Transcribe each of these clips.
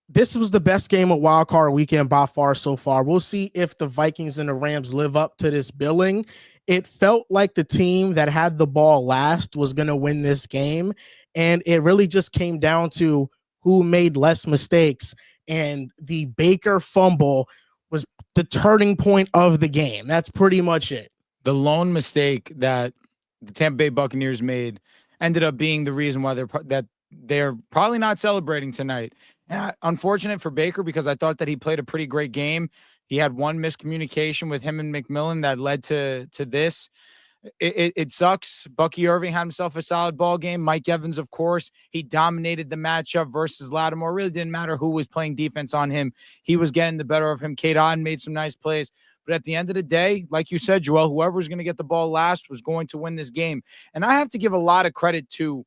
this was the best game of Wild Card Weekend by far so far. We'll see if the Vikings and the Rams live up to this billing. It felt like the team that had the ball last was going to win this game, and it really just came down to who made less mistakes. And the Baker fumble was the turning point of the game. That's pretty much it. The lone mistake that the Tampa Bay Buccaneers made ended up being the reason why they're probably not celebrating tonight. And unfortunate for Baker because I thought that he played a pretty great game. He had one miscommunication with him and McMillan that led to this. It sucks. Bucky Irving had himself a solid ball game. Mike Evans, of course, he dominated the matchup versus Lattimore. Really didn't matter who was playing defense on him. He was getting the better of him. Kate Otten made some nice plays. But at the end of the day, like you said, Joel, whoever was going to get the ball last was going to win this game. And I have to give a lot of credit to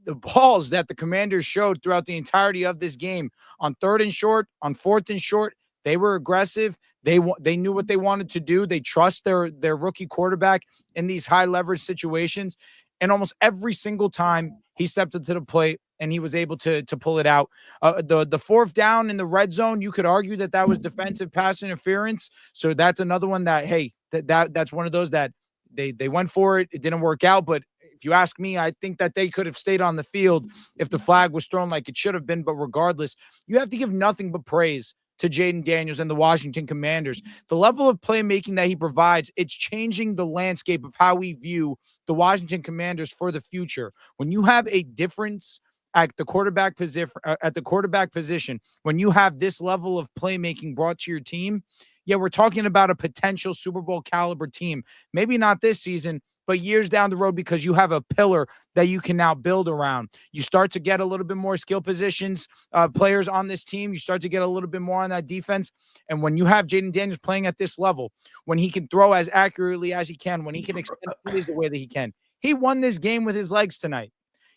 the balls that the Commanders showed throughout the entirety of this game. On third and short, on fourth and short, they were aggressive. They knew what they wanted to do. They trust their rookie quarterback in these high leverage situations. And almost every single time he stepped into the plate and he was able to pull it out. The fourth down in the red zone, you could argue that was defensive pass interference. So that's another one that, hey, that's one of those that they went for it. It didn't work out. But if you ask me, I think that they could have stayed on the field if the flag was thrown like it should have been. But regardless, you have to give nothing but praise to Jayden Daniels and the Washington Commanders. The level of playmaking that he provides, it's changing the landscape of how we view the Washington Commanders for the future. When you have a difference at the quarterback position, when you have this level of playmaking brought to your team, yeah, we're talking about a potential Super Bowl caliber team. Maybe not this season, but years down the road because you have a pillar that you can now build around. You start to get a little bit more skill positions, players on this team. You start to get a little bit more on that defense. And when you have Jayden Daniels playing at this level, when he can throw as accurately as he can, when he can extend plays the way that he won this game with his legs tonight.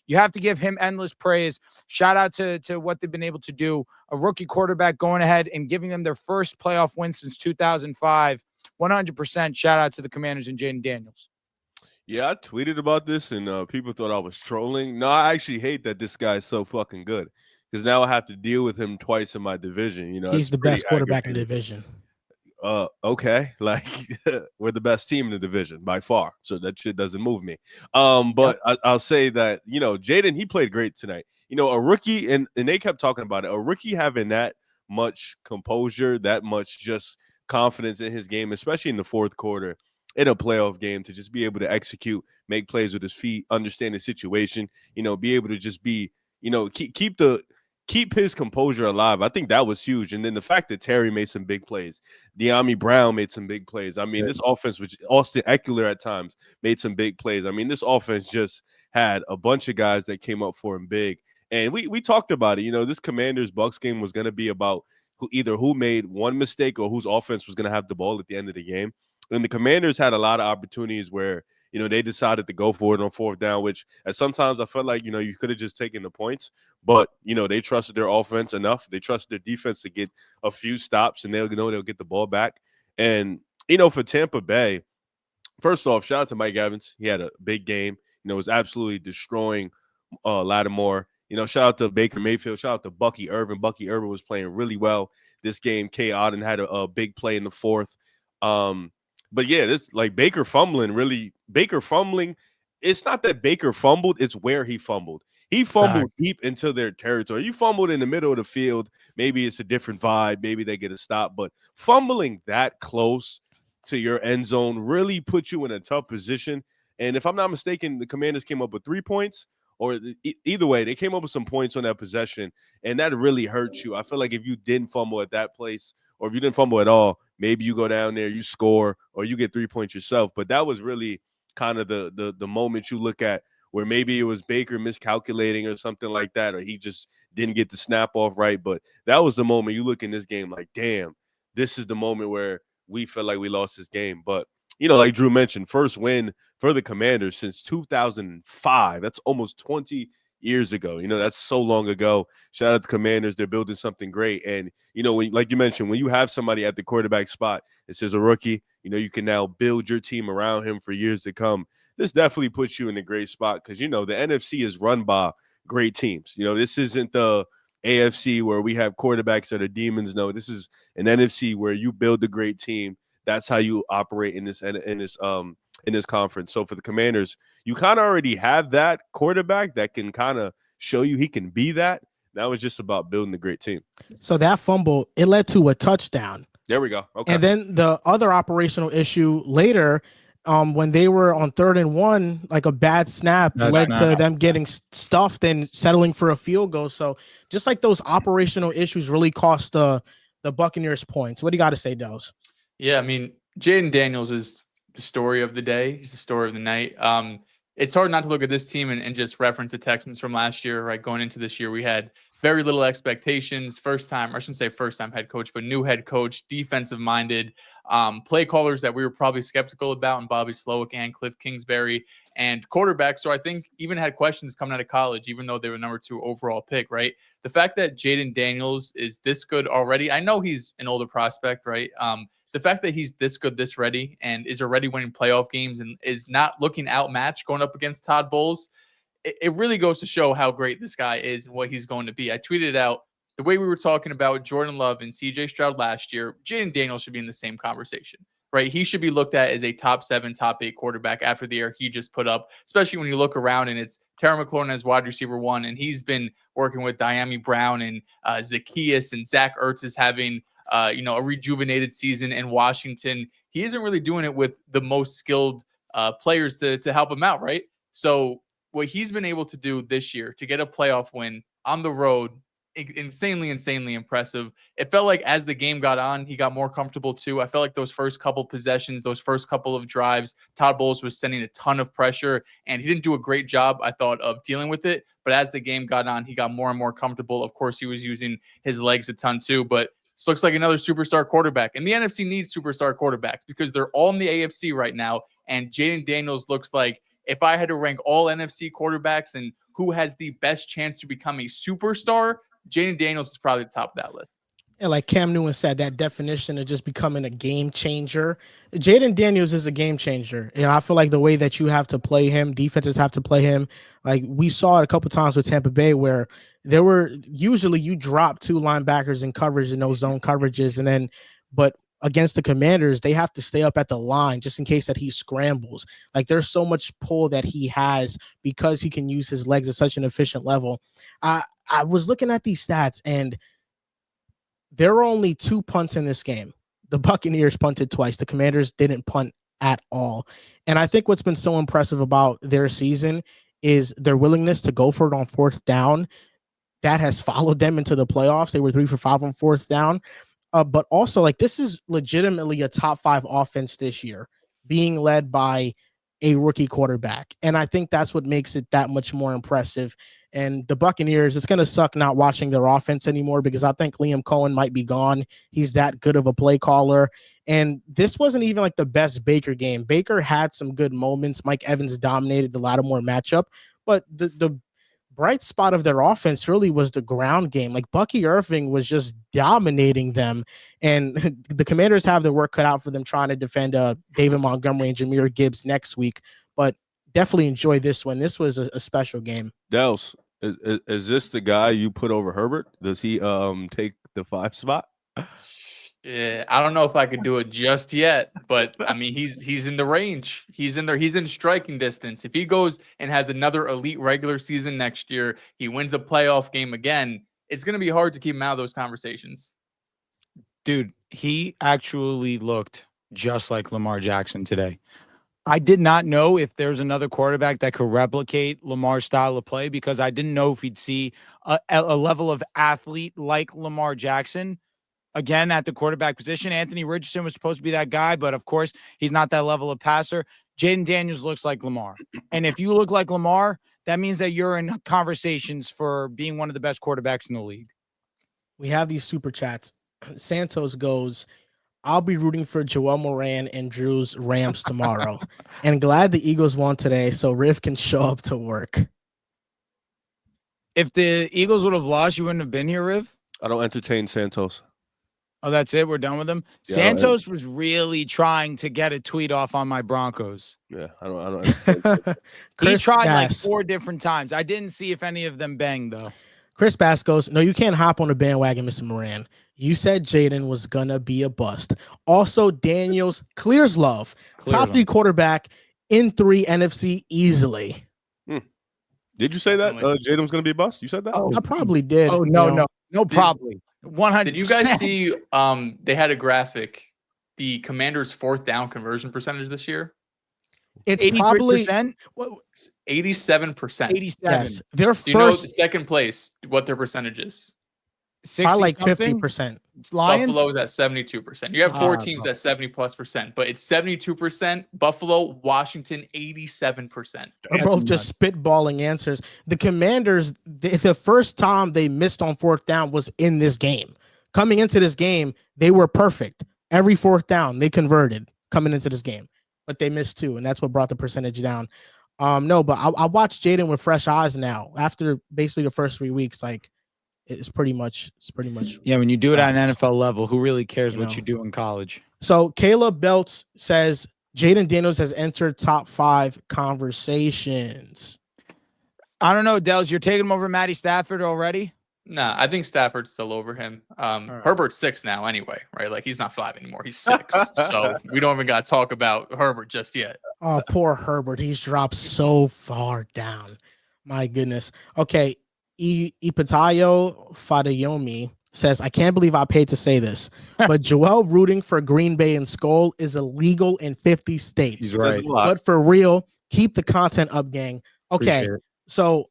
You have to give him endless praise. Shout out to what they've been able to do. A rookie quarterback going ahead and giving them their first playoff win since 2005. 100% shout out to the Commanders and Jayden Daniels. Yeah, I tweeted about this and people thought I was trolling. No, I actually hate that this guy is so fucking good because now I have to deal with him twice in my division. You know, He's it's the pretty best quarterback in the aggravating. division. Okay, like we're the best team in the division by far, so that shit doesn't move me. Yep. But I'll say that Jayden, he played great tonight. A rookie, and they kept talking about it. A rookie having that much composure, that much just confidence in his game, especially in the fourth quarter in a playoff game, to just be able to execute, make plays with his feet, understand the situation, be able to just be, keep his composure alive. I think that was huge. And then the fact that Terry made some big plays, De'Ami Brown made some big plays. I mean, this offense, which Austin Eckler at times made some big plays. I mean, this offense just had a bunch of guys that came up for him big. And we talked about it. This Commanders Bucks game was going to be about who made one mistake or whose offense was going to have the ball at the end of the game. And the Commanders had a lot of opportunities where they decided to go for it on fourth down, which at sometimes I felt like, you could have just taken the points, but, they trusted their offense enough. They trusted their defense to get a few stops and they'll get the ball back. And, for Tampa Bay, first off, shout out to Mike Evans. He had a big game, was absolutely destroying Lattimore. Shout out to Baker Mayfield. Shout out to Bucky Irvin. Bucky Irvin was playing really well this game. Kay Auden had a big play in the fourth. But yeah, this like Baker fumbling. It's not that Baker fumbled, it's where he fumbled. He fumbled Fact. deep into their territory. You fumbled in the middle of the field, maybe it's a different vibe, maybe they get a stop, but fumbling that close to your end zone really puts you in a tough position. And if I'm not mistaken, the Commanders came up with 3 points, or either way, they came up with some points on that possession, and that really hurts you. I feel like if you didn't fumble at that place, or if you didn't fumble at all, maybe you go down there, you score, or you get 3 points yourself. But that was really kind of the moment you look at where maybe it was Baker miscalculating or something like that, or he just didn't get the snap off right. But that was the moment you look in this game like, damn, this is the moment where we felt like we lost this game. But like Drew mentioned, first win for the Commanders since 2005. That's almost 20 years ago. That's so long ago. Shout out to Commanders. They're building something great. And, like you mentioned, when you have somebody at the quarterback spot, it says a rookie, you can now build your team around him for years to come. This definitely puts you in a great spot because, the NFC is run by great teams. This isn't the AFC where we have quarterbacks that are demons. No, this is an NFC where you build a great team. That's how you operate in this conference. So for the Commanders, you kind of already have that quarterback that can kind of show you he can be that. Now it's just about building a great team. So that fumble, it led to a touchdown. There we go. Okay. And then the other operational issue later, when they were on 3rd and 1, like a bad snap led to them getting stuffed and settling for a field goal. So just like those operational issues really cost the Buccaneers points. What do you got to say, Dels? Yeah, I mean, Jayden Daniels is the story of the day. He's the story of the night. It's hard not to look at this team and just reference the Texans from last year, right? Going into this year, we had very little expectations. First time, or I shouldn't say first time head coach, but new head coach, defensive minded, play callers that we were probably skeptical about, and Bobby Slowick and Cliff Kingsbury, and quarterbacks. So I think even had questions coming out of college, even though they were number 2 overall pick, right? The fact that Jayden Daniels is this good already, I know he's an older prospect, right? The fact that he's this good, this ready, and is already winning playoff games and is not looking outmatched going up against Todd Bowles, it really goes to show how great this guy is and what he's going to be. I tweeted out the way we were talking about Jordan Love and CJ Stroud last year, Jayden Daniels should be in the same conversation, right? He should be looked at as a top 7, top 8 quarterback after the year he just put up, especially when you look around and it's Terry McLaurin as wide receiver 1, and he's been working with Diami Brown and Zacchaeus, and Zach Ertz is having a rejuvenated season in Washington. He isn't really doing it with the most skilled players to help him out, right? So what he's been able to do this year to get a playoff win on the road, insanely impressive. It felt like as the game got on, he got more comfortable too. I felt like those first couple possessions, those first couple of drives, Todd Bowles was sending a ton of pressure, and he didn't do a great job, I thought, of dealing with it. But as the game got on, he got more and more comfortable. Of course, he was using his legs a ton too, but this looks like another superstar quarterback. And the NFC needs superstar quarterbacks because they're all in the AFC right now. And Jayden Daniels looks like, if I had to rank all NFC quarterbacks and who has the best chance to become a superstar, Jayden Daniels is probably the top of that list. And like Cam Newton said, that definition of just becoming a game changer. Jayden Daniels is a game changer. And I feel like the way that you have to play him, defenses have to play him. Like we saw it a couple times with Tampa Bay where there were usually you drop 2 linebackers in coverage in those zone coverages. And then, but against the Commanders, they have to stay up at the line just in case that he scrambles. Like there's so much pull that he has because he can use his legs at such an efficient level. I was looking at these stats, and there were only 2 punts in this game. The Buccaneers punted twice. The Commanders didn't punt at all. And I think what's been so impressive about their season is their willingness to go for it on 4th down. That has followed them into the playoffs. They were 3 for 5 on 4th down. But also, like, this is legitimately a top 5 offense this year, being led by a rookie quarterback. And I think that's what makes it that much more impressive. And the Buccaneers, it's going to suck not watching their offense anymore because I think Liam Cohen might be gone. He's that good of a play caller. And this wasn't even like the best Baker game. Baker had some good moments. Mike Evans dominated the Lattimore matchup. But the bright spot of their offense really was the ground game. Like Bucky Irving was just dominating them, and the Commanders have their work cut out for them trying to defend David Montgomery and Jahmyr Gibbs next week. But definitely enjoy this one. This was a special game. Dels, is this the guy you put over Herbert? Does he take the 5 spot? Yeah, I don't know if I could do it just yet, but I mean, he's in the range. He's in there. He's in striking distance. If he goes and has another elite regular season next year, he wins a playoff game again, it's going to be hard to keep him out of those conversations. Dude, he actually looked just like Lamar Jackson today. I did not know if there's another quarterback that could replicate Lamar's style of play because I didn't know if he'd see a level of athlete like Lamar Jackson. Again, at the quarterback position, Anthony Richardson was supposed to be that guy, but of course, he's not that level of passer. Jayden Daniels looks like Lamar. And if you look like Lamar, that means that you're in conversations for being one of the best quarterbacks in the league. We have these super chats. Santos goes, I'll be rooting for Joel Moran and Drew's Rams tomorrow. And glad the Eagles won today so Riff can show up to work. If the Eagles would have lost, you wouldn't have been here, Riv? I don't entertain Santos. Oh, that's it? We're done with him? Yeah, Santos was really trying to get a tweet off on my Broncos. Yeah, I don't he tried like 4 different times. I didn't see if any of them banged, though. Chris Bass goes, no, you can't hop on the bandwagon, Mr. Moran. You said Jayden was going to be a bust. Also, Daniels clears love. Top 3 quarterback in 3 NFC easily. Did you say that Jayden was going to be a bust? You said that? I probably did. Oh, no, probably. 100%. Did you guys see they had a graphic, the Commanders' 4th down conversion percentage this year? It's probably 87%. 87. Yes. Their Do you know the first second place, what their percentage is? probably like 50%. It's Lions. Buffalo is at 72%. You have 4 teams at 70+%, but it's 72%. Buffalo, Washington, 87%. They're both just spitballing answers. The Commanders, the first time they missed on 4th down was in this game. Coming into this game, they were perfect. Every 4th down, they converted coming into this game, but they missed 2, and that's what brought the percentage down. No, but I watched Jayden with fresh eyes now after basically the first 3 weeks. Like, it's pretty much. Yeah, when you do it at an NFL level, who really cares what you do in college? So Caleb Belts says Jayden Daniels has entered top 5 conversations. I don't know, Dels. You're taking him over Matty Stafford already? Nah, I think Stafford's still over him. Herbert's 6 now anyway, right? Like, he's not 5 anymore. He's 6. So we don't even got to talk about Herbert just yet. Oh, poor Herbert. He's dropped so far down. My goodness. Okay. Ipatayo Fadayomi says, I can't believe I paid to say this, but Joel rooting for Green Bay and Skull is illegal in 50 states. He's right. But for real, keep the content up, gang. Okay. So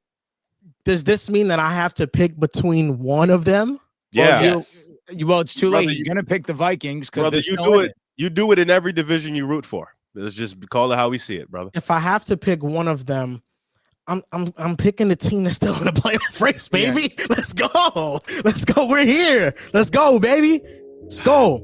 does this mean that I have to pick between one of them? Yeah. Well, it's too late. He's going to pick the Vikings because you do it in every division you root for. Let's just call it how we see it, brother. If I have to pick one of them, I'm picking the team that's still in the playoff race, baby. Yeah. Let's go. We're here. Let's go, baby. Let's go.